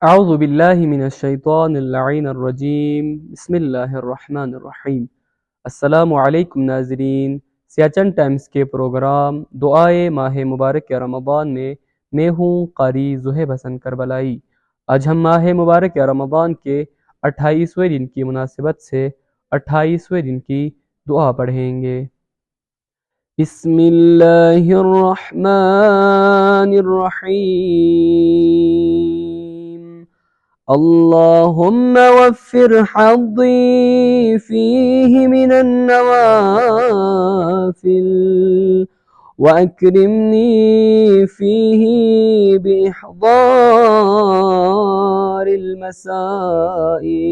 अऊज़ु बिल्लाहि मिनश शैतानिर लईनिर रजीम बिस्मिल्लाहिर रहमानिर रहीम। अस्सलामु अलैकुम नाज़रीन। सियाचन टाइम्स के प्रोग्राम दुआए माह मुबारक रमज़ान में मैं हूँ क़ारी ज़ुहैब हसन करबलाई। आज हम माह मुबारक रमज़ान के 28वें दिन की मुनासिबत से 28वें दिन की दुआ पढ़ेंगे। बिस्मिल्लाहिर रहमानिर रहीम। अल्लाहुम्मा वफ़्फ़िर हज़्ज़ी फ़ीहि मिनन नवाफ़िल वअक्रिमनी फ़ीहि बिइहज़ारिल मसाइल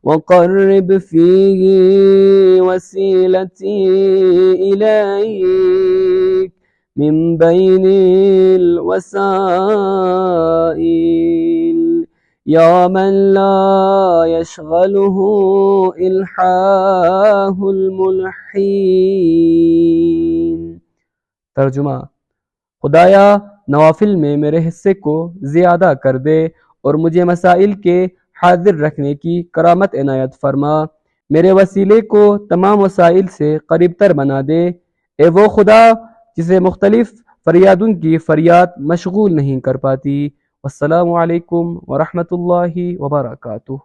वक़र्रिब फ़ीहि वसीलती इलैक मिन बैनिल वसाइल या मन ला यशग़लुहु इल्हाहुल मुल्हीन। तर्जुमा: खुदाया नवाफिल में मेरे हिस्से को ज़ियादा कर दे और मुझे मसाइल के हाजिर रखने की करामत इनायत फरमा। मेरे वसीले को तमाम वसाइल से करीब तर बना दे। ए वो खुदा जिसे मुख्तलिफ फरियादों की फरियाद मशगूल नहीं कर पाती। अस्सलामु अलैकुम व रहमतुल्लाहि व बरकातुहू।